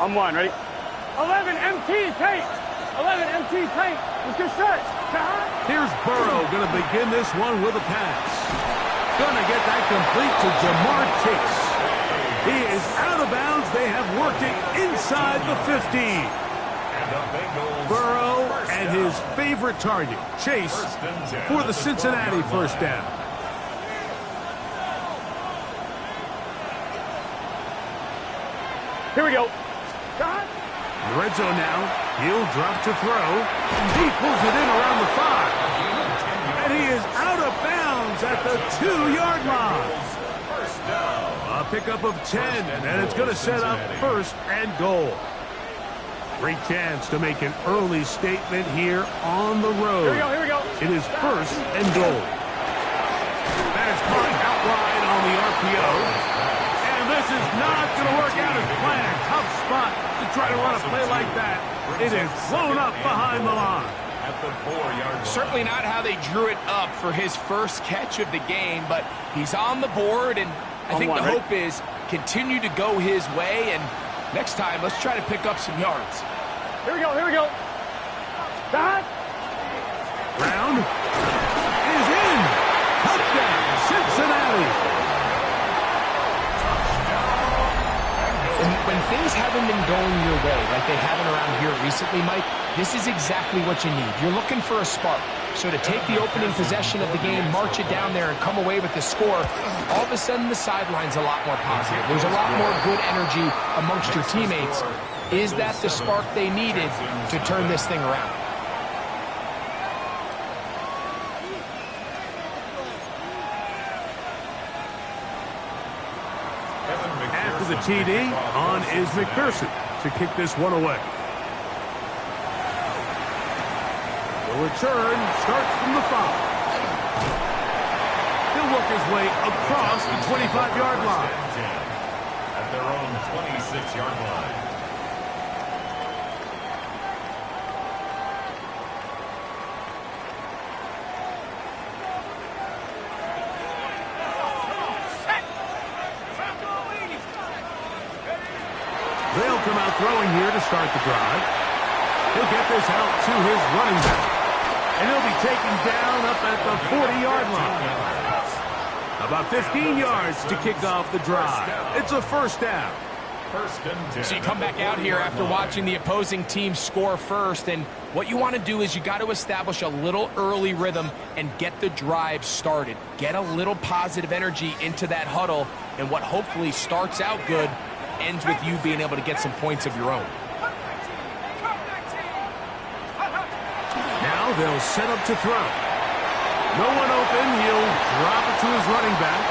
On one, ready? 11 MT paint. 11 MT paint. Let's get set. Here's Burrow going to begin this one with a pass. Going to get that complete to Jamar Chase. He is out of bounds. They have worked it inside the 15. Burrow and his favorite target, Chase, for the Cincinnati first down. Here we go. Red zone now. He'll drop to throw. He pulls it in around the 5. And he is out of bounds at the 2-yard line. A pickup of 10, and it's going to set up first and goal. Great chance to make an early statement here on the road. Here we go, here we go. It is first and goal. That is caught out wide on the RPO. And this is not going to work out as planned. Tough spot to try to run a play like that. It is blown up behind the line. Certainly not how they drew it up for his first catch of the game, but he's on the board, and I think the hope is continue to go his way, and next time, let's try to pick up some yards. Here we go, here we go. Back. Brown is in. Touchdown, Cincinnati. When things haven't been going your way like they haven't around here recently, Mike, this is exactly what you need. You're looking for a spark. So to take the opening possession of the game, march it down there, and come away with the score, all of a sudden the sideline's a lot more positive. There's a lot more good energy amongst your teammates. Is that the spark they needed to turn this thing around? After the TD, on is McPherson to kick this one away. The return starts from the 5. He'll work his way across the 25-yard line. At their own 26-yard line. They'll come out throwing here to start the drive. He'll get this out to his running back. And he'll be taken down up at the 40-yard line. About 15 yards to kick off the drive. It's a first down. So you come back out here after watching the opposing team score first, and what you want to do is you got to establish a little early rhythm and get the drive started. Get a little positive energy into that huddle, and what hopefully starts out good ends with you being able to get some points of your own. Now they'll set up to throw. No one open. He'll drop it to his running back.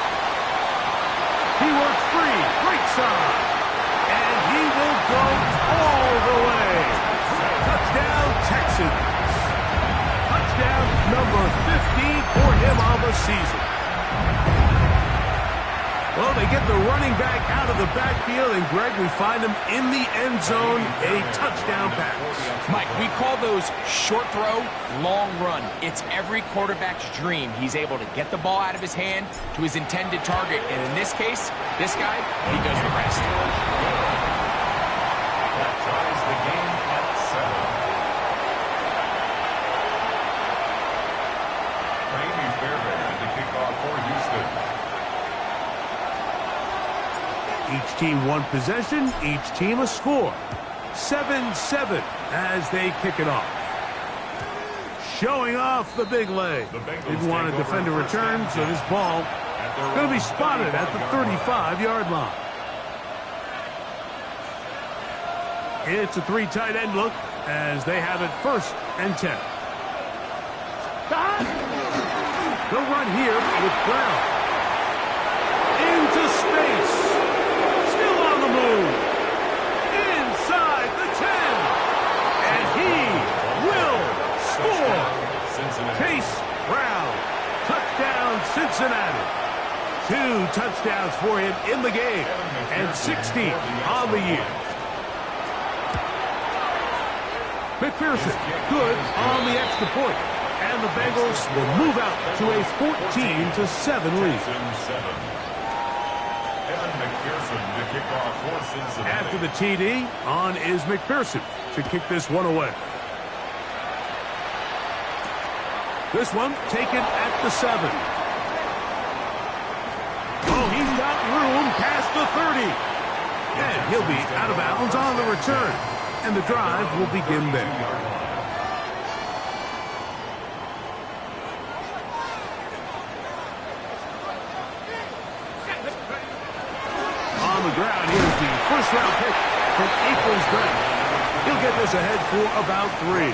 He works free. Great side. And he will go all the way. Touchdown, Texans. Touchdown number 15 for him on the season. Well, they get the running back out of the backfield, and Greg, we find him in the end zone, a touchdown pass. Mike, we call those short throw, long run. It's every quarterback's dream. He's able to get the ball out of his hand to his intended target, and in this case, this guy, he does the rest. That ties the game at 7. Amy Fairbairn to kick off for Houston. Each team one possession, each team a score. 7-7 as they kick it off. Showing off the big leg. Didn't want to defend a return, so this ball is going to be spotted at the 35-yard line. It's a 3 tight end look as they have it first and 10. They'll run here with Brown. Into space. Move inside the 10, and he will score. Chase Brown, touchdown Cincinnati. 2 touchdowns for him in the game, and 16 on the year. McPherson, good on the extra point, and the Bengals will move out to a 14-7 lead. Evan McPherson to kick off for Cincinnati. After the TD, on is McPherson to kick this one away. This one taken at the 7. Oh, he's got room past the 30. And he'll be out of bounds on the return. And the drive will begin there. On the ground, here's the first-round pick from April's draft. He'll get this ahead for about 3.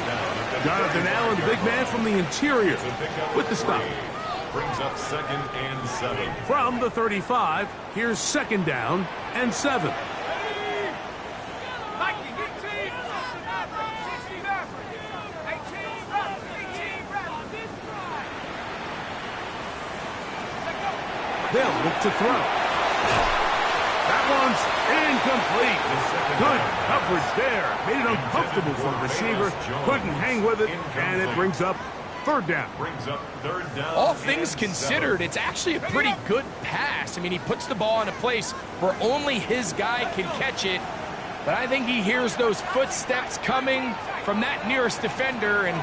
Jonathan Allen, the big man from the interior, with the stop. Brings up 2nd and 7. From the 35, here's 2nd down and 7. They'll look to throw. That one's incomplete. Good coverage there. Made it uncomfortable for the receiver. Couldn't hang with it, and it brings up 3rd down. All things considered, it's actually a pretty good pass. I mean, he puts the ball in a place where only his guy can catch it. But I think he hears those footsteps coming from that nearest defender, and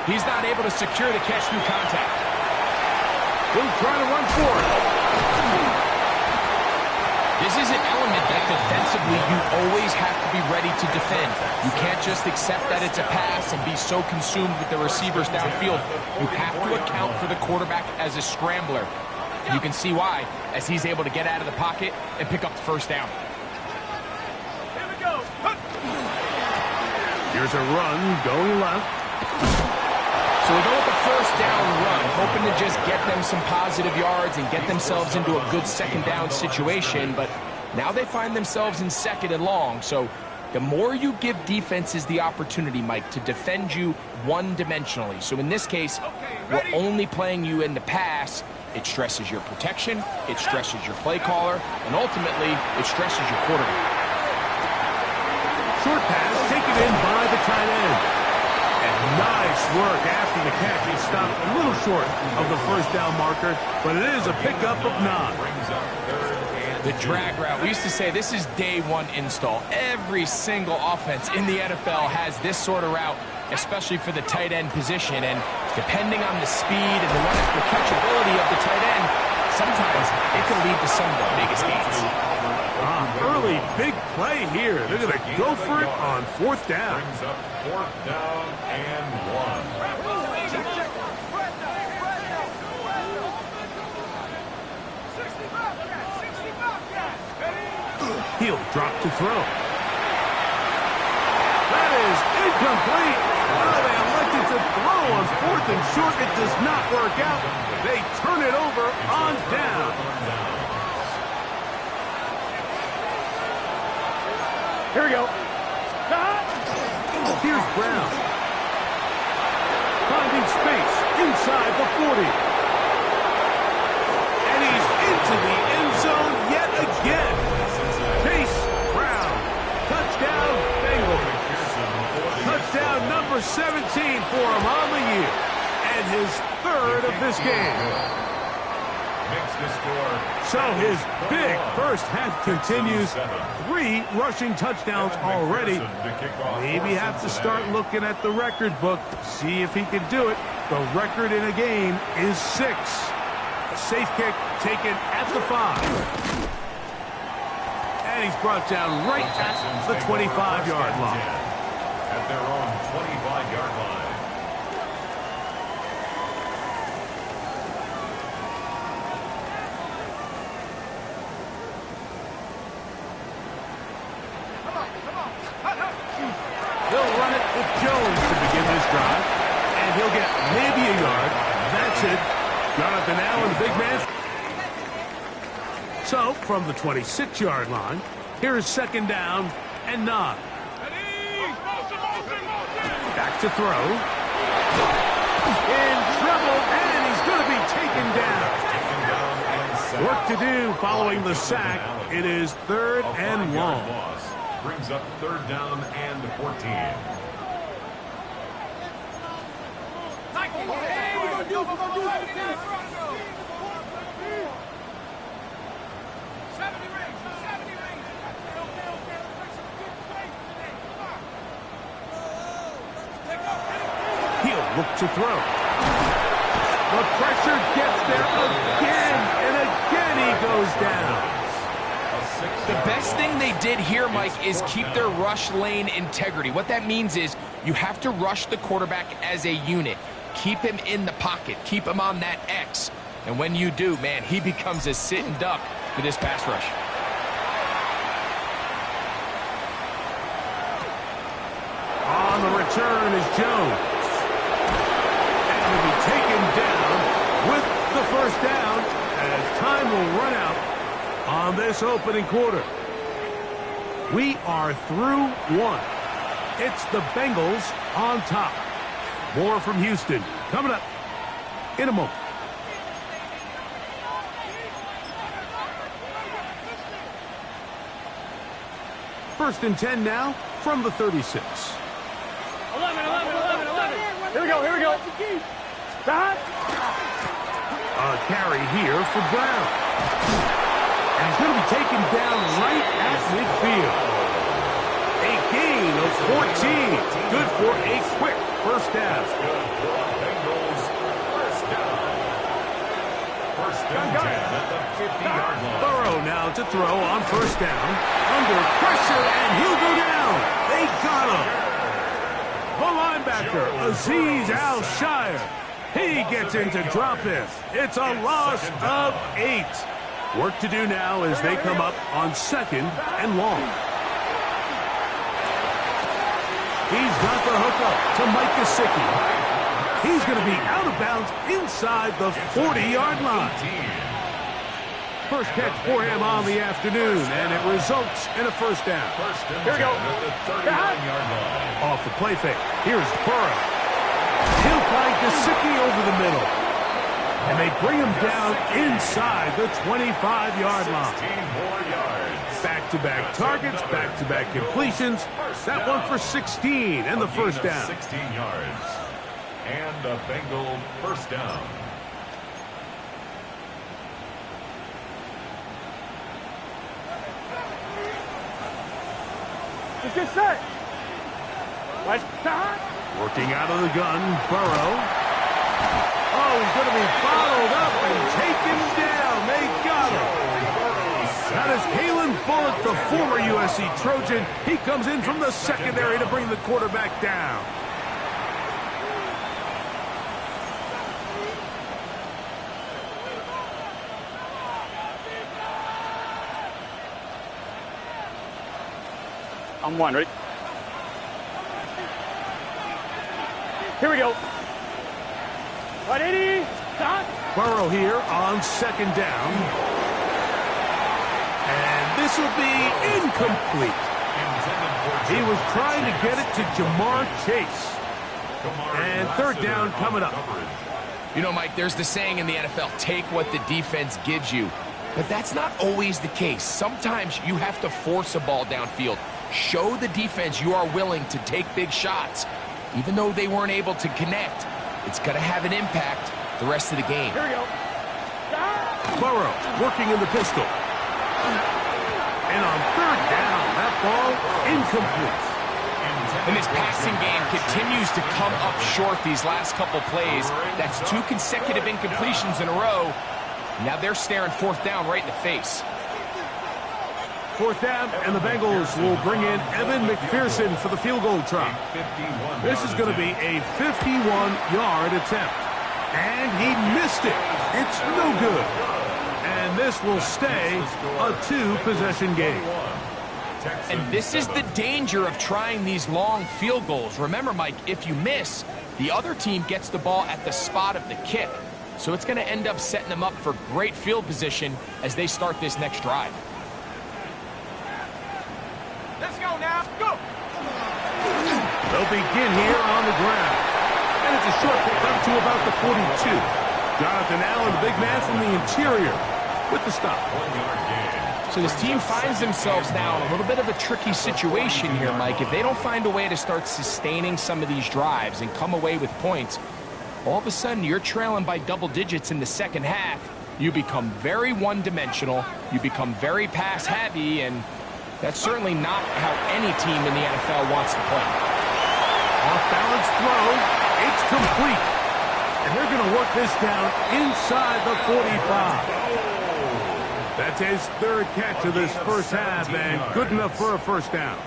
he's not able to secure the catch through contact. He'll try to run for it. This is an element that defensively you always have to be ready to defend. You can't just accept that it's a pass and be so consumed with the receivers downfield. You have to account for the quarterback as a scrambler. You can see why, as he's able to get out of the pocket and pick up the 1st down. Here we go. Here's a run going left. So we go with the 1st down run, hoping to just get them some positive yards and get themselves into a good 2nd down situation, but now they find themselves in 2nd and long. So the more you give defenses the opportunity, Mike, to defend you one-dimensionally. So in this case, we're only playing you in the pass. It stresses your protection, it stresses your play caller, and ultimately, it stresses your quarterback. Short pass taken in by the tight end. And nice work after the catch. He stopped a little short of the 1st down marker, but it is a pickup of 9. The drag route. We used to say this is day 1 install. Every single offense in the NFL has this sort of route, especially for the tight end position. And depending on the speed and the run after catchability of the tight end, sometimes it can lead to some of the biggest gains. Early big play here. They're going to go for it on 4th down. Brings up 4th down and 1. He'll drop to throw. That is incomplete. Oh, they elected to throw on 4th and short. It does not work out. They turn it over on down. Here we go. Here's Brown. Finding space inside the 40. And he's into the end zone yet again. Chase Brown. Touchdown, Bengals. Touchdown number 17 for him on the year. And his 3rd of this game. So his big first half continues. 3 rushing touchdowns already. Maybe have to start looking at the record book, see if he can do it. The record in a game is 6. A safe kick taken at the 5. And he's brought down right at the 25-yard line. At their own 25-yard line. They'll run it with Jones to begin this drive, and he'll get maybe a yard. That's it. Jonathan Allen, the big man. So, from the 26-yard line, here is 2nd down and 9. Back to throw. In trouble, and he's going to be taken down. Work to do following the sack. It is 3rd and long. Brings up 3rd down and 14. look to throw. The pressure gets there again, and again he goes down. The best thing they did here, Mike, is keep their rush lane integrity. What that means is you have to rush the quarterback as a unit. Keep him in the pocket. Keep him on that X. And when you do, man, he becomes a sitting duck for this pass rush. On the return is Jones. And will be taken down with the first down as time will run out on this opening quarter. We are through one. It's the Bengals on top. More from Houston coming up in a moment. First and 10 now from the 36. 11. Here we go. Stop. A carry here for Brown. And he's going to be taken down right at midfield. A gain of 14. Good for a quick first down. First down 10 at the 50-yard line. Burrow now to throw on first down. Under pressure, and he'll go down. They got him. The linebacker, Azeez Al-Shire. He gets in to drop it. It's a loss of 8. Work to do now as they come up on second and long. He's got the hookup to Mike Gesicki. He's going to be out of bounds inside the 40-yard line. First catch for him on the afternoon, and it results in a first down. Here we go. Off the play fake. Here's Burrow. He'll find Gesicki over the middle. And they bring him down inside the 25-yard line. Back-to-back targets, back-to-back completions. That one for 16 and the first down. 16 yards. And the Bengal first down. Let's get set. Let's start. Working out of the gun, Burrow. Oh, he's going to be bottled up and taken down. They got him. That is Kalen Bullock, the former USC Trojan. He comes in from the secondary to bring the quarterback down. I'm one, ready? Here we go. 180, stop. Burrow here on second down. And this will be incomplete. He was trying to get it to Jamar Chase. And third down coming up. You know, Mike, there's the saying in the NFL, take what the defense gives you. But that's not always the case. Sometimes you have to force a ball downfield. Show the defense you are willing to take big shots. Even though they weren't able to connect, it's going to have an impact the rest of the game. Here we go. Burrow working in the pistol. And on third down, that ball incomplete. And this passing game continues to come up short these last couple plays. That's 2 consecutive incompletions in a row. Now they're staring fourth down right in the face. Fourth down, and the Bengals will bring in Evan McPherson for the field goal try. This is going to be a 51-yard attempt. And he missed it. It's no good. And this will stay a 2-possession game. And this is the danger of trying these long field goals. Remember, Mike, if you miss, the other team gets the ball at the spot of the kick. So it's going to end up setting them up for great field position as they start this next drive. Let's go now. Go. They'll begin here on the ground. And it's a short pick up to about the 42. Jonathan Allen, the big man from the interior, with the stop. 1-yard gain. So this team finds themselves now in a little bit of a tricky situation here, Mike. If they don't find a way to start sustaining some of these drives and come away with points, all of a sudden you're trailing by double digits in the second half. You become very one-dimensional. You become very pass-heavy, and that's certainly not how any team in the NFL wants to play. Off-balance throw. It's complete. And they're going to work this down inside the 45. That's his third catch of this first half, and good enough for a first down.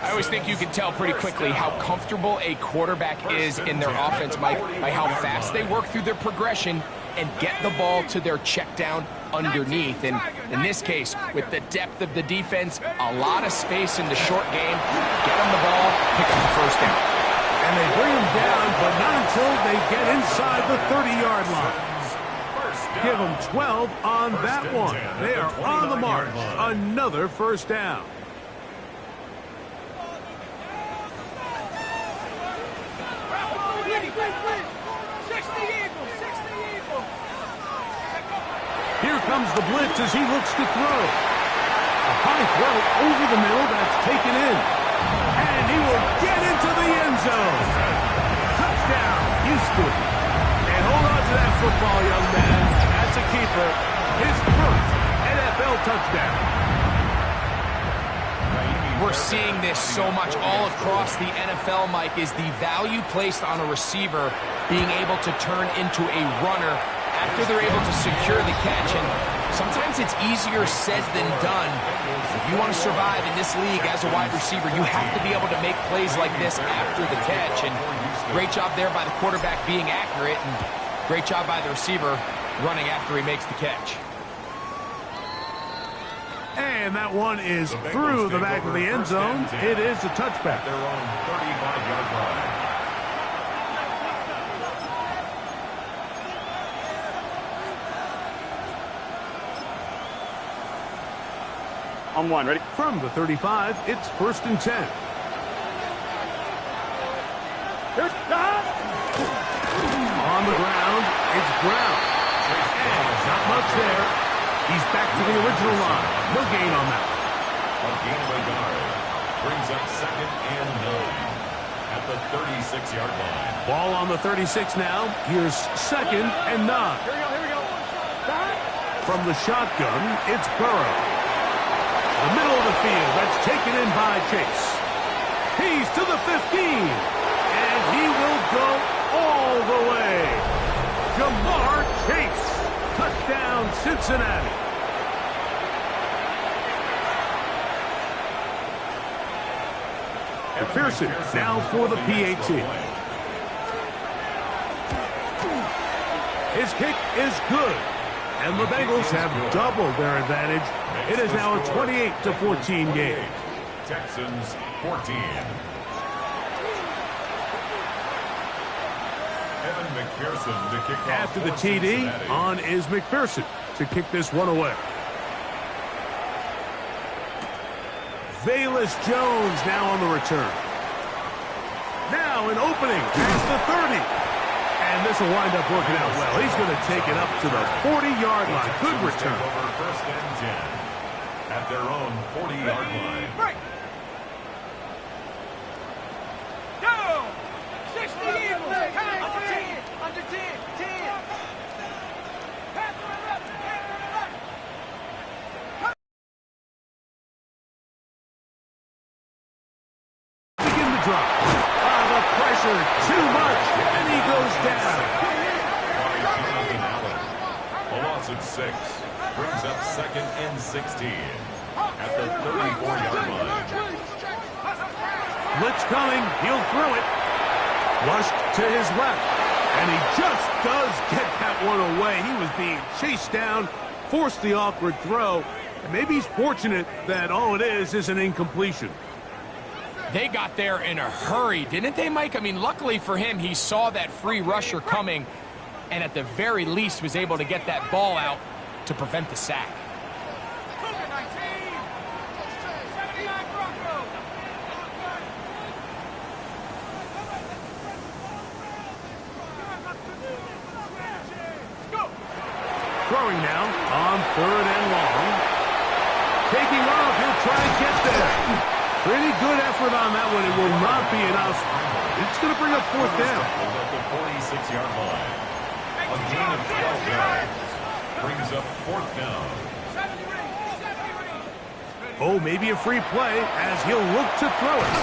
I always think you can tell pretty quickly how comfortable a quarterback is in their offense, Mike, by how fast they work through their progression and get the ball to their check down underneath. And in this case, with the depth of the defense, a lot of space in the short game, get them the ball, pick up the first down. And they bring him down, but not until they get inside the 30-yard line. Give them 12 on that one. They are on the march. Another first down. Here comes the blitz as he looks to throw. A high throw over the middle that's taken in. And he will get into the end zone. Touchdown, Houston. And hold on to that football, young man. That's a keeper. His first NFL touchdown. We're seeing this so much all across the NFL, Mike, is the value placed on a receiver being able to turn into a runner after they're able to secure the catch. And sometimes it's easier said than done. If you want to survive in this league as a wide receiver, you have to be able to make plays like this after the catch. And great job there by the quarterback being accurate, and great job by the receiver running after he makes the catch. And that one is through the back of the end zone. It is a touchback. Their own 35-yard line. On one, ready? From the 35, it's 1st and 10. On the ground, it's Brown. And not much there. He's back to the original line. No gain on that. A gain of a yard. Brings up 2nd and 9 at the 36-yard line. Ball on the 36 now. Here's 2nd and 9. Here we go. From the shotgun, it's Burrow. The middle of the field, that's taken in by Chase. He's to the 15. And he will go all the way. Jamar Chase. Touchdown, Cincinnati. McPherson now for the PAT. His kick is good. And the Bengals have doubled their advantage. It is now a 28-14 game. Texans 14. Evan McPherson to kick off. After the TD, on is McPherson to kick this one away. Velus Jones now on the return. Now an opening past the 30. And this will wind up working out well. He's going to take it up to the 40-yard line. Good return. Over 1st and 10 at their own 40-yard line. Break. Go. 60 Eagles. Under 10. Begin the drop. The pressure too much, and he goes down. A loss of 6 brings up 2nd and 16 at the 34-yard line. Blitz coming. He'll throw it. Flushed to his left. And he just does get that one away. He was being chased down, forced the awkward throw. And maybe he's fortunate that all it is an incompletion. They got there in a hurry, didn't they, Mike? I mean, luckily for him, he saw that free rusher coming and at the very least was able to get that ball out to prevent the sack. Throwing now on 3rd and long. Taking off, he'll try to get there. Pretty good effort on that one. It will not be enough. It's going to bring up 4th down. At the 46-yard line. A gain of 12 yards. Brings up 4th down. Oh, maybe a free play as he'll look to throw it.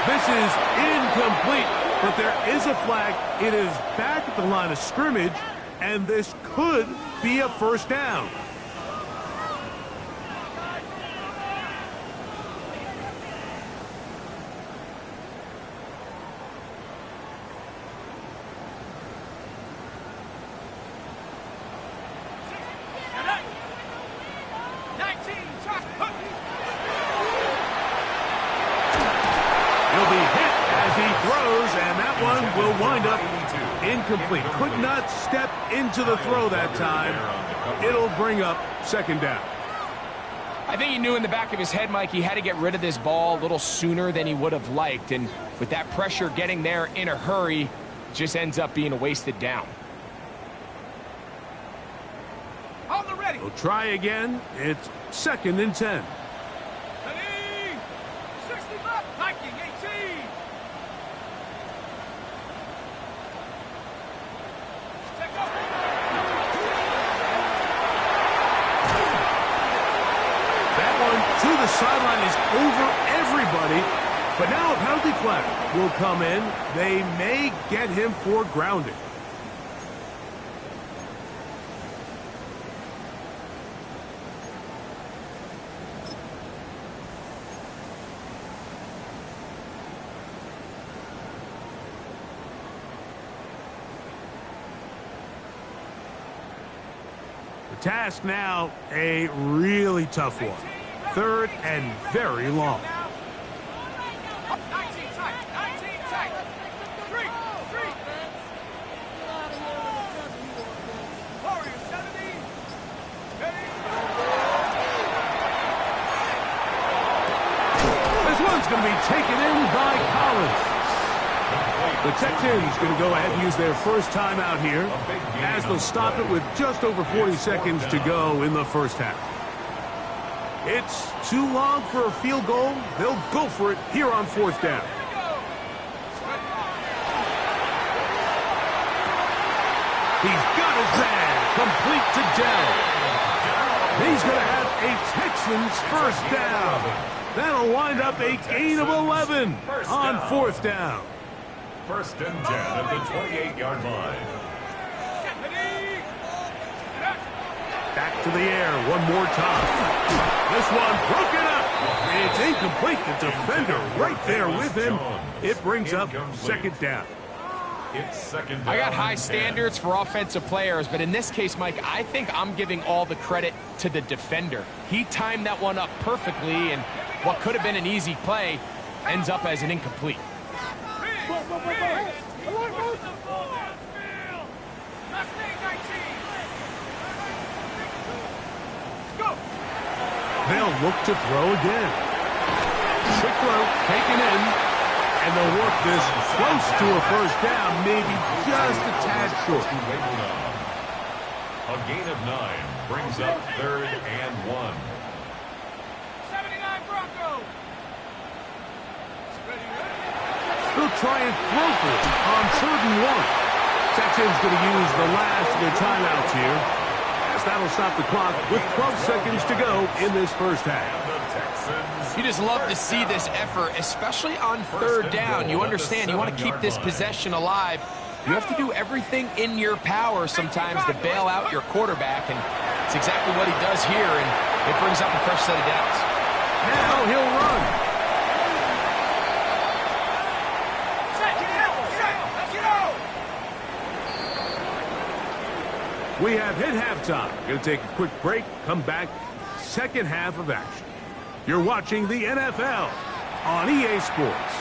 This is incomplete. But there is a flag. It is back at the line of scrimmage, and this could be a first down. Incomplete. Could not step into the throw that time. It'll bring up second down. I think he knew in the back of his head, Mike, he had to get rid of this ball a little sooner than he would have liked. And with that pressure getting there in a hurry, it just ends up being a wasted down. On the ready. We'll try again. It's 2nd and 10. Ready. 60 back. Viking 18. To the sideline is over everybody, but now a penalty flag will come in. They may get him for grounding. The task now, a really tough one. 3rd and very long. 19 tight. 19 tight. 3. Warriors 70. Ready. This one's going to be taken in by Collins. The Texans going to go ahead and use their first timeout here, as they'll stop it with just over 40 seconds to go in the first half. It's too long for a field goal. They'll go for it here on 4th down. He's got his man complete to Dell. He's going to have a Texans first down. That'll wind up a gain of 11 on 4th down. 1st and 10 at the 28-yard line. Back to the air one more time. This one broken up. It's incomplete. The defender right there with him. It brings up 2nd down. It's 2nd down. I got high standards for offensive players, but in this case, Mike, I think I'm giving all the credit to the defender. He timed that one up perfectly, and what could have been an easy play ends up as an incomplete. They'll look to throw again. Quick throw taken in, and they'll work this close to a first down, maybe just a tad short. A gain of 9 brings up 3rd and 1. 79 Broncos. They'll try and throw for it on 3rd and 1. Texans going to use the last of their timeouts here. That'll stop the clock with 12 seconds to go in this first half. You just love to see this effort, especially on 3rd down. You understand, you want to keep this possession alive. You have to do everything in your power sometimes to bail out your quarterback, and it's exactly what he does here, and it brings up a fresh set of downs. Now he'll run. We have hit halftime. Going to take a quick break, come back, second half of action. You're watching the NFL on EA Sports.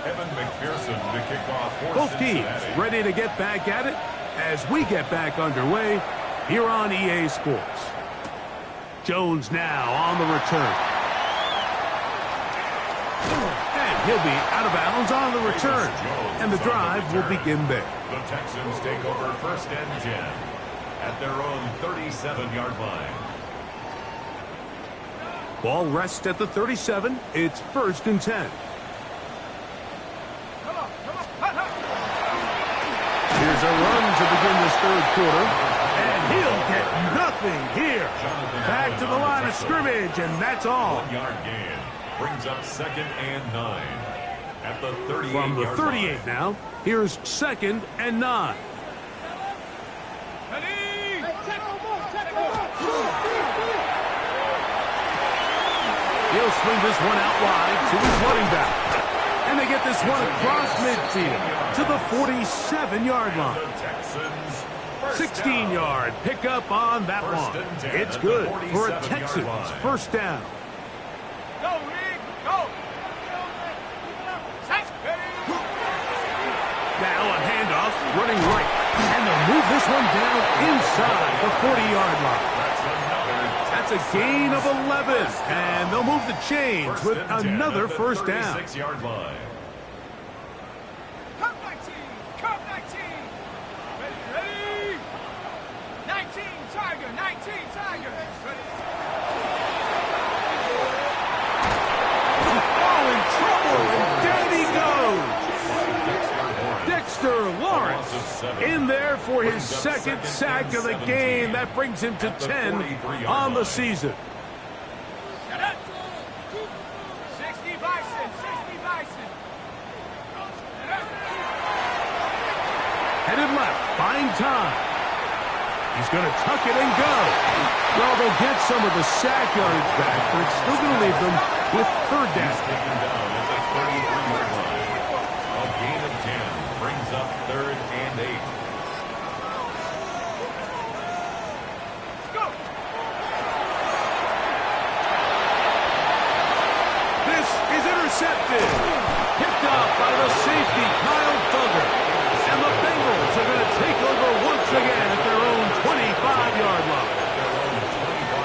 Evan McPherson to kick off for Both teams Cincinnati. ready to get back at it as we get back underway here on EA Sports. Jones now on the return. And he'll be out of bounds on the return. And the drive will begin there. The Texans take over 1st and 10 at their own 37-yard line. Ball rests at the 37. It's 1st and 10. Here's a run to begin this 3rd quarter. And he'll get nothing here. Back to the line of scrimmage, and that's all. 1-yard gain. Brings up 2nd and 9. At the 38 From the 38 line. now, here's 2nd and 9. He'll swing this one out wide to his running back. And they get this one across midfield to the 47-yard line. The Texans. 16-yard pickup on that one. It's good for a Texans first down. Go, Reed, go. Now a handoff running right. And they'll move this one down inside the 40-yard line. That's a gain of 11. And they'll move the chains with another first down. 36-yard line. Come 19, come 19. Ready? 19, Tiger, 19, Tiger. Oh, in trouble. And down he goes. Dexter Lawrence in there for his second sack of the game. That brings him to 10 on the season. 60 Bison, 60 Bison. Headed left, buying time. He's going to tuck it and go. Well, they'll get some of the sack yardage back, but it's still going to leave them with third down. Taken down at the 33-yard line. A gain of 10 brings up 3rd and 8. Go. This is intercepted. Picked up by the safety, Kyle Duggar. And the Bengals are going to take over once again at their own 25-yard line.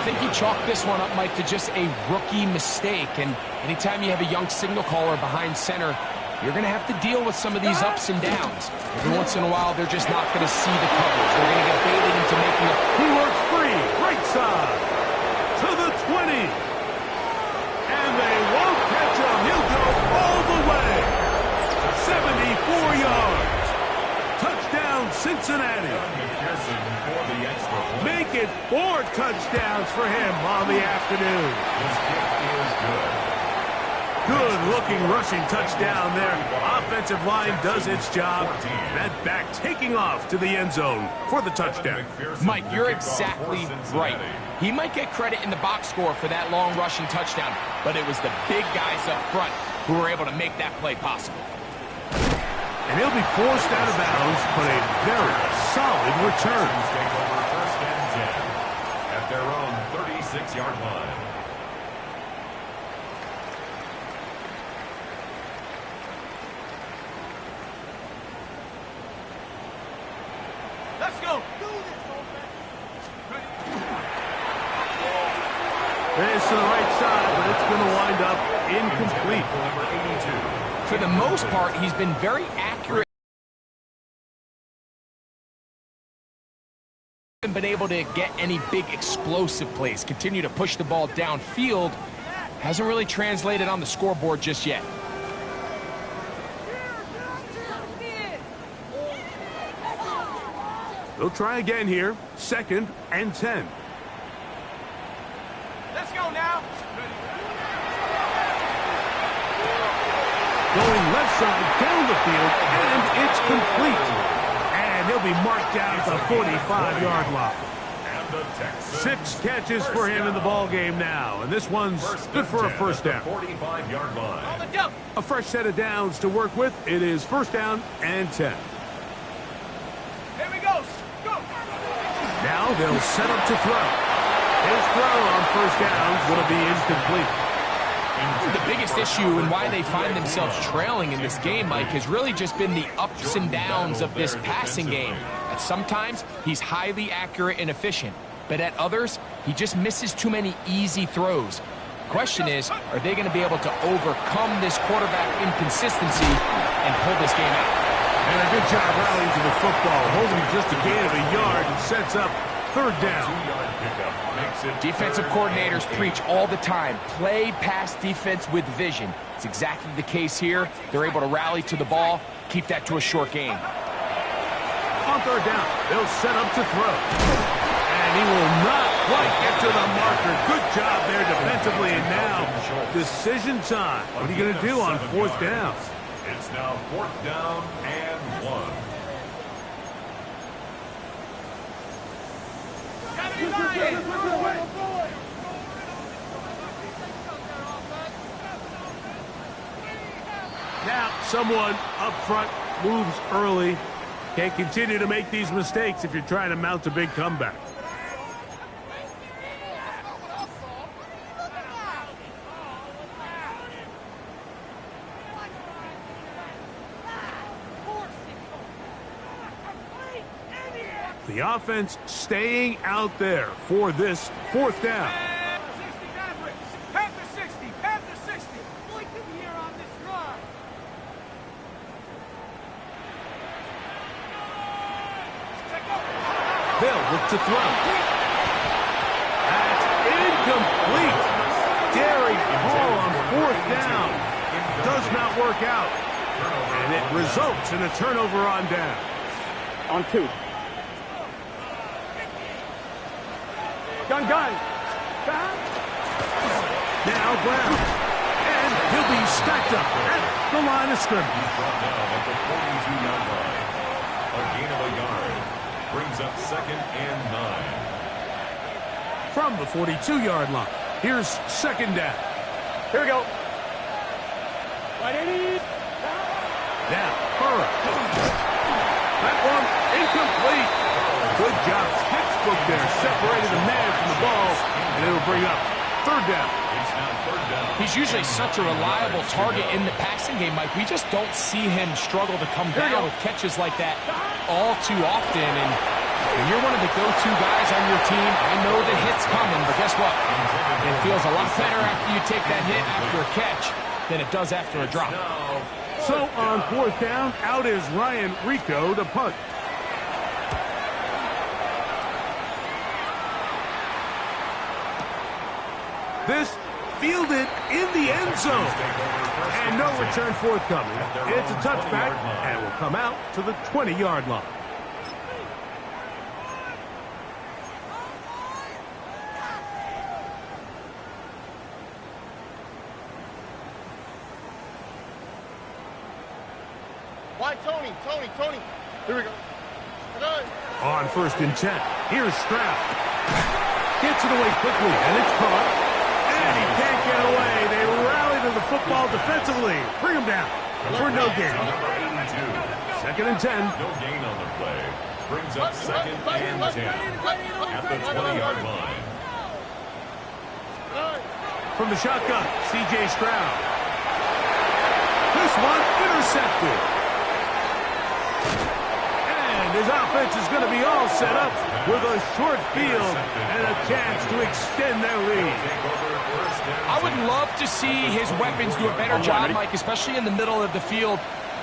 I think you chalk this one up, Mike, to just a rookie mistake. And anytime you have a young signal caller behind center, you're going to have to deal with some of these ups and downs. Every once in a while, they're just not going to see the coverage. They're going to get baited into making a... He works free, right side, to the 20. And they won't catch him. He'll go all the way. 74 yards. Touchdown, Cincinnati. McPherson for the extra point. Make it 4 touchdowns for him on the afternoon. His kick is good. Good-looking rushing touchdown there. Offensive line does its job. That back taking off to the end zone for the touchdown. Mike, you're exactly right. He might get credit in the box score for that long rushing touchdown, but it was the big guys up front who were able to make that play possible. And he'll be forced out of bounds, but a very solid return. Take over 1st and 10 at their own 36-yard line. Let's go. This to the right side, but it's going to wind up incomplete. Number 82. For the most part, he's been very accurate. Hasn't been able to get any big explosive plays. Continue to push the ball downfield. Hasn't really translated on the scoreboard just yet. They'll try again here. 2nd and 10. Let's go now. Going left side down the field, and it's complete. And he'll be marked down at the 45-yard line. And the Texans. 6 catches for him in the ball game now, and this one's good for a first down. 45-yard line. On the jump. A fresh set of downs to work with. It is 1st down and 10. Here we go. Go. Now they'll set up to throw. His throw on 1st down is going to be incomplete. The biggest issue and why they find themselves trailing in this game, Mike, has really just been the ups and downs of this passing game. At sometimes, he's highly accurate and efficient, but at others, he just misses too many easy throws. Question is, are they going to be able to overcome this quarterback inconsistency and pull this game out? And a good job rallying to the football, holding just a gain of a yard and sets up 3rd down. 2-yard pickup makes it Defensive 3rd coordinators and 8. preach all the time, play pass defense with vision. It's exactly the case here. They're able to rally to the ball, keep that to a short game. On 3rd down, they'll set up to throw. And he will not quite get to the marker. Good job there defensively. defensively, and now decision time. What are you going to do on fourth down? It's now fourth down and 1. Now, someone up front moves early. Can't continue to make these mistakes if you're trying to mount a big comeback. The offense staying out there for this fourth down. They'll look to throw. That's incomplete. Daring Hall on fourth down. Does not work out. And it results in a turnover on down. On 2. Gun. Now Brown. And he'll be stacked up at the line of scrimmage. He's brought down at the 42-yard line. A gain of a yard. Brings up second and 9. From the 42-yard line. Here's second down. Here we go. Right in. Now, Burrow. That one incomplete. Good job. Pittsburgh there. Separated the man from the ball. And it'll bring up third down. It's now third down. He's usually such a reliable target in the passing game, Mike. We just don't see him struggle to come down with catches like that all too often. And when you're one of the go-to guys on your team, I know the hit's coming, but guess what? It feels a lot better after you take that hit after a catch than it does after a drop. So on fourth down, out is Ryan Rico to punt. This fielded in the end zone. And no return forthcoming. It's a touchback and will come out to the 20-yard line. Why, Tony? Here we go. On first and 10, here's Stroud. Gets it away quickly, and it's caught. And he can't get away. They rally to the football defensively. Bring him down for no gain. Second and 10. No gain on the play. Brings up second and 10 at the 20-yard line. From the shotgun, C.J. Stroud. This one intercepted. And his offense is going to be all set up with a short field and a chance to extend their lead. I would love to see his weapons do a better job, Mike, especially in the middle of the field,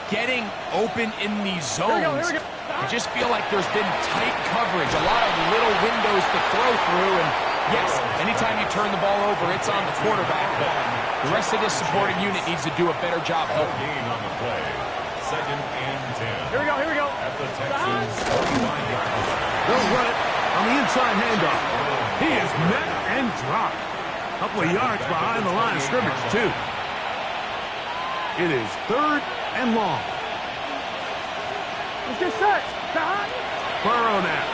getting open in these zones. I just feel like there's been tight coverage, a lot of little windows to throw through, and yes, anytime you turn the ball over, it's on the quarterback, but the rest of this supporting unit needs to do a better job helping. Gain on the play. Second and 10. Here we go. At the Texans' 45-yard line. They'll run it on the inside handoff. He is met and dropped. A couple of yards behind the line of scrimmage, too. It is third and long. Let's get set. Burrow now.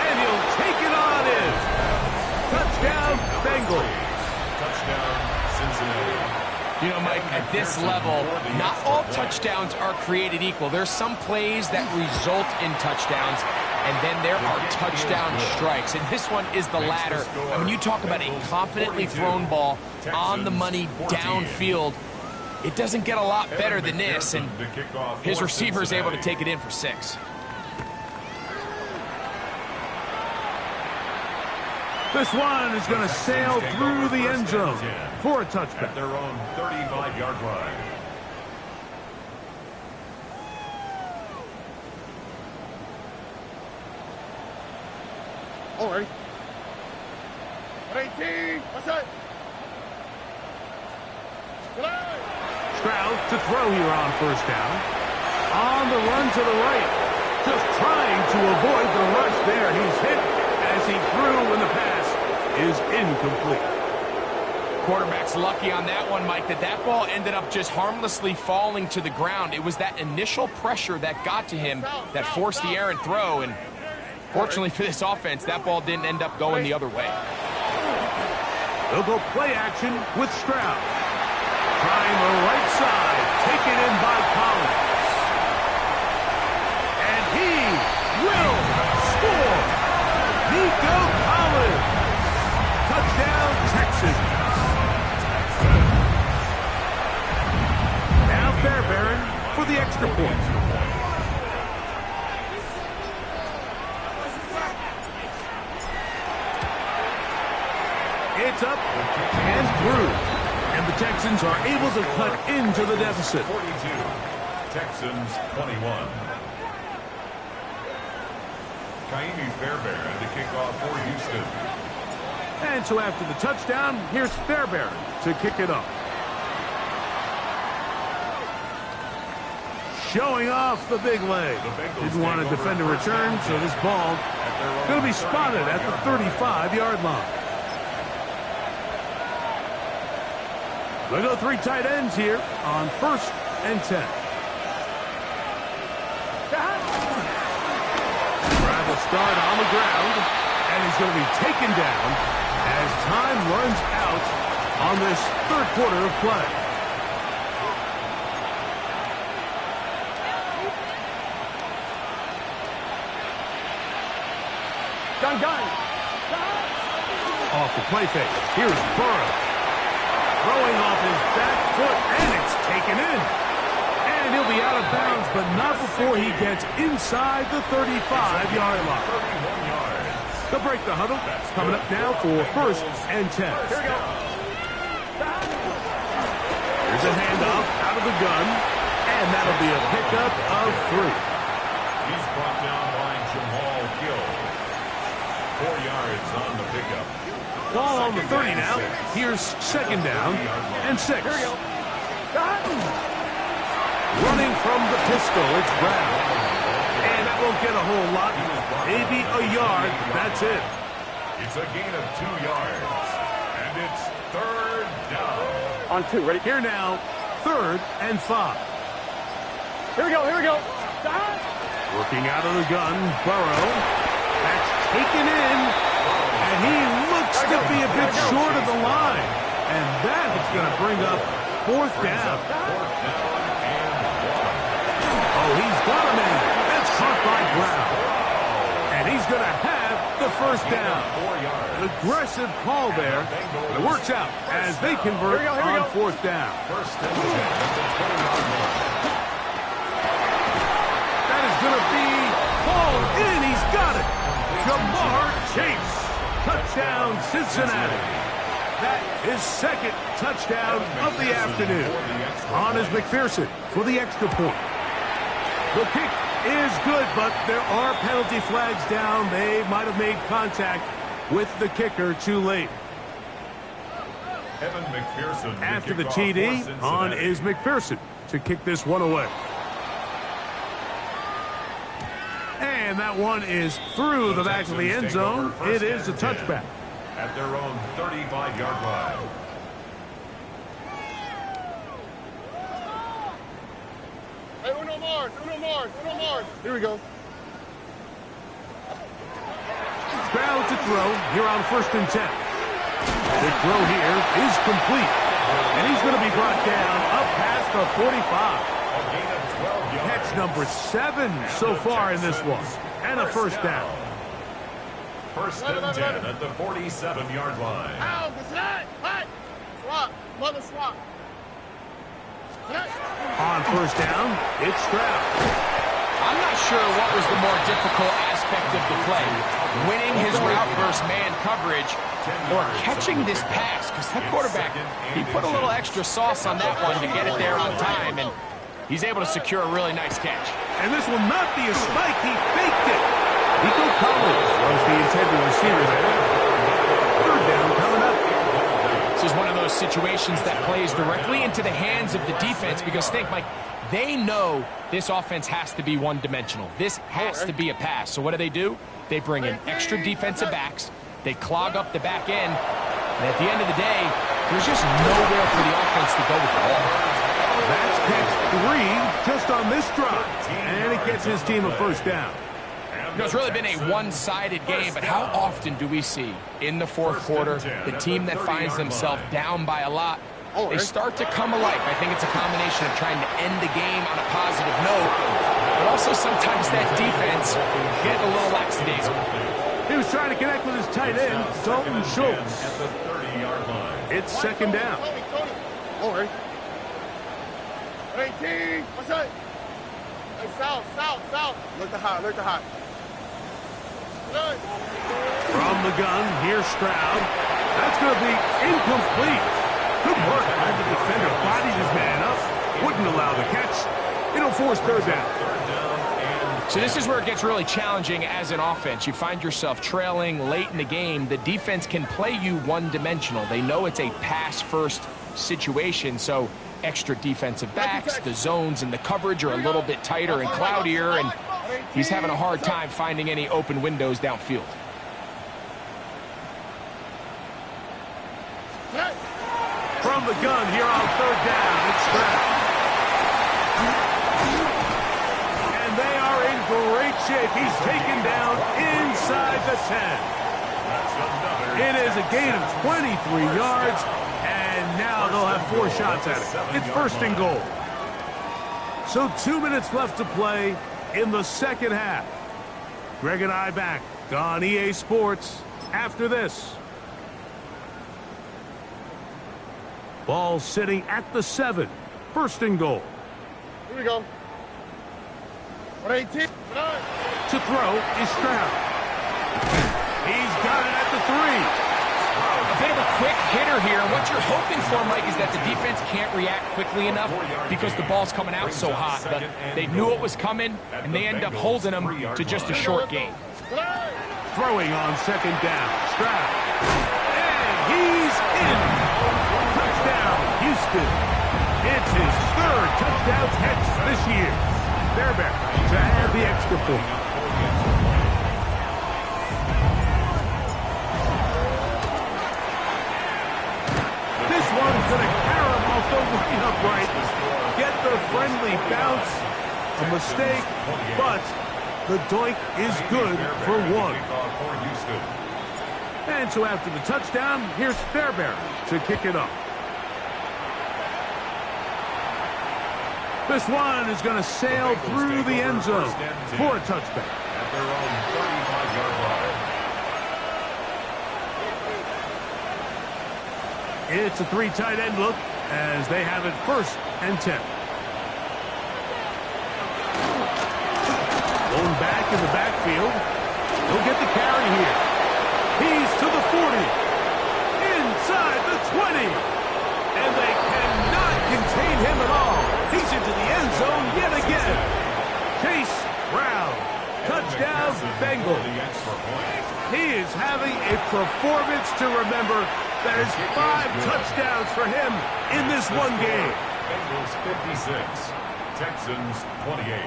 And he'll take it on in. Touchdown, Bengals. Touchdown, Cincinnati. You know, Mike, at this level, not all touchdowns are created equal. There's some plays that result in touchdowns, and then there are touchdown strikes. And this one is the latter. And when you talk about a confidently thrown ball on the money downfield, it doesn't get a lot better than this. And his receiver is able to take it in for 6. This one is going to sail through the end zone for a touchback. At their own 35-yard line. All right. 18. What's that? Stroud to throw here on first down. On the run to the right. Just trying to avoid the rush there. He's hit as he incomplete. Quarterback's lucky on that one, Mike, that ball ended up just harmlessly falling to the ground. It was that initial pressure that got to him that forced the errant throw, and fortunately for this offense, that ball didn't end up going the other way. They'll go play action with Stroud. Trying the right side, taken in by Collins. And he will score! Nico Collins! Touchdown, Texans! Now Fairbairn for the extra point. It's up and through. And the Texans are able to cut into the deficit. 42, Texans 21. Ka'imi Fairbairn to kick off for Houston. And so after the touchdown, here's Fairbairn to kick it up. Showing off the big leg. Didn't want to defend a return, so this ball going to be spotted at the 35-yard line. They go three tight ends here on 1st and 10. Brad will start on the ground, and he's going to be taken down as time runs out on this third quarter of play. Gun. Off the play fake. Here's Burrow. Throwing off his back foot, and it's taken in. And he'll be out of bounds, but not before he gets inside the 35-yard line. 31 yards. They'll break the huddle. Coming up now for 1st and 10. Here we go. Here's a handoff out of the gun, and that'll be a pickup of 3. He's brought down by Jamal Gill. 4 yards on the pickup. Ball on the 30 now. Here's 2nd down and 6. Here we go. Running from the pistol, it's Brown. And that won't get a whole lot. Maybe a yard. That's it. It's a gain of 2 yards. And it's 3rd down. On 2, ready? Here now, 3rd and 5. Here we go. Working out of the gun, Burrow. That's taken in. And he looks to be a bit short of the line. And that is going to bring up 4th down. Oh, he's got him in. That's caught by Brown. And he's going to have the 1st down. Aggressive call there. But it works out as they convert on 4th down. 1st and 10 at the 20-yard line. That is going to be hauled in. He's got it. Jamar Chase. Touchdown, Cincinnati. That is 2nd touchdown of the afternoon. On is McPherson for the extra point. The kick is good, but there are penalty flags down. They might have made contact with the kicker too late. Evan McPherson After the TD, on is McPherson to kick this one away. And that one is through the back of the end zone. It is a touchback. At their own 35-yard line. Hey, Uno Mars. Here we go. Stroud to throw here on 1st and 10. The throw here is complete. And he's going to be brought down up past the 45. A gain of 12 yards. Catch number 7 so far in this one. And a 1st down. 1st and 10 at the 47-yard line. Ow, what's that? What? Swap. Mother swap. On 1st down, it's Stroud. I'm not sure what was the more difficult aspect of the play, winning his route versus man coverage or catching this pass, because that quarterback, he put a little extra sauce on that one to get it there on time, and he's able to secure a really nice catch. And this will not be a spike. He faked it. Nico Collins was the intended receiver there. 3rd down coming up. This is one of those situations that plays directly into the hands of the defense, because think, Mike, they know this offense has to be one-dimensional. This has to be a pass. So what do? They bring in extra defensive backs. They clog up the back end. And at the end of the day, there's just nowhere for the offense to go with the ball. That's catch 3 just on this drive. And it gets his team a first down. You know, it's really been a one-sided game, but how often do we see in the fourth quarter the team that finds themselves down by a lot, they start to come alive? I think it's a combination of trying to end the game on a positive note, but also sometimes that defense getting a little lackadaisical. He was trying to connect with his tight end, Dalton Schultz. At the 30-yard line. It's second down. Tony. All right. 18. What's that? Hey, south. Look the hot. From the gun, here's Stroud. That's going to be incomplete. Good work by the defender. Bodied his man up. Wouldn't allow the catch. It'll force third down. So this is where it gets really challenging as an offense. You find yourself trailing late in the game. The defense can play you one-dimensional. They know it's a pass-first situation, so extra defensive backs, the zones and the coverage are a little bit tighter and cloudier, and he's having a hard time finding any open windows downfield. From the gun here on third down, it's Stroud. And they are in great shape. He's taken down inside the 10. It is a gain of 23 yards, and now they'll have 4 shots at it. It's first and goal. So 2 minutes left to play in the second half. Greg and I back on EA Sports after this. Ball sitting at the 7. First and goal. Here we go. 18. To throw is Stroud. He's got it at the 3. A bit of a quick hitter here. What you're hoping for, Mike, is that the defense can't react quickly enough because the ball's coming out so hot. But they knew it was coming, and they end up holding them to just a short gain. Throwing on second down. Stroud. And he's in. Touchdown, Houston. It's his 3rd touchdown catch this year. Fairbairn to have the extra point. This one's going to carry him off the line upright. Get the friendly bounce. A mistake, but the doink is good for 1. And so after the touchdown, here's Fairbairn to kick it off. This one is going to sail through the end zone for a touchback. At their own 35-yard line. It's a 3 tight end look as they have it first and 10. Going back in the backfield. He'll get the carry here. He's to the 40. Inside the 20. And they cannot contain him at all. He's into the end zone yet again. Chase Brown. Touchdown, Bengals. He is having a performance to remember. That is 5 touchdowns for him in this one game. Bengals 56, Texans 28.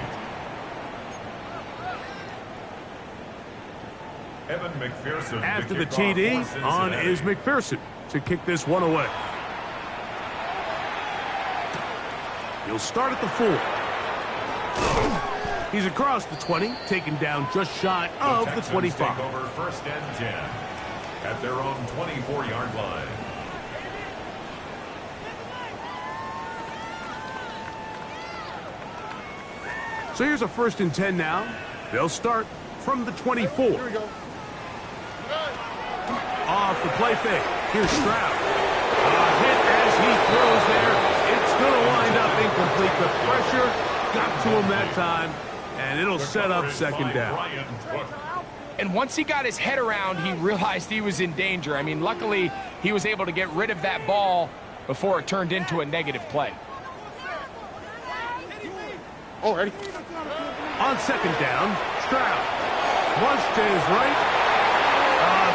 Evan McPherson. After the TD, on is McPherson to kick this one away. He'll start at the 4. He's across the 20, taken down just shy of the 25. Take over first and 10 at their own 24-yard line. So here's a first and 10 now. They'll start from the 24. Here we go. Off the play fake. Here's Stroud. A hit as he throws there. It's going to wind up incomplete. The pressure got to him that time, and it'll set up second down. And once he got his head around, he realized he was in danger. I mean, luckily, he was able to get rid of that ball before it turned into a negative play. Oh, ready? On second down, Stroud. Flush to his right.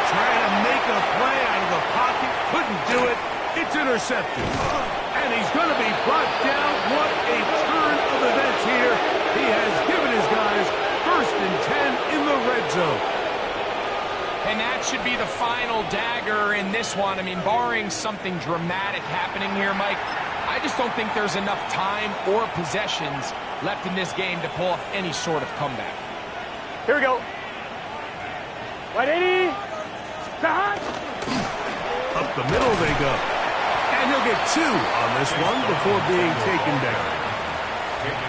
Trying to make a play out of the pocket. Couldn't do it. It's intercepted. And he's going to be brought down. What a turn of events here. He has given his guys first and 10 in the red zone. And that should be the final dagger in this one. I mean, barring something dramatic happening here, Mike, I just don't think there's enough time or possessions left in this game to pull off any sort of comeback. Here we go. Right 80. Shot. Up the middle they go. And he'll get 2 on this one before being taken down.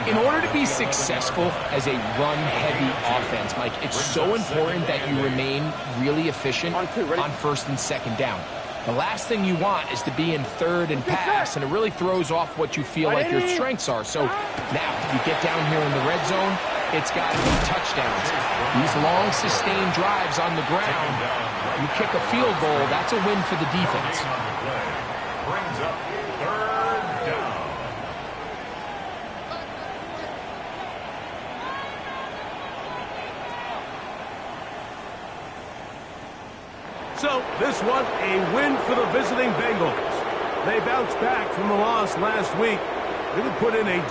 In order to be successful as a run-heavy offense, Mike, it's so important that you remain really efficient on first and second down. The last thing you want is to be in third and pass, and it really throws off what you feel like your strengths are. So now you get down here in the red zone, it's got to be touchdowns. These long, sustained drives on the ground, you kick a field goal, that's a win for the defense. Brings up 3rd down. So this one, a win for the visiting Bengals. They bounced back from the loss last week. They would put in a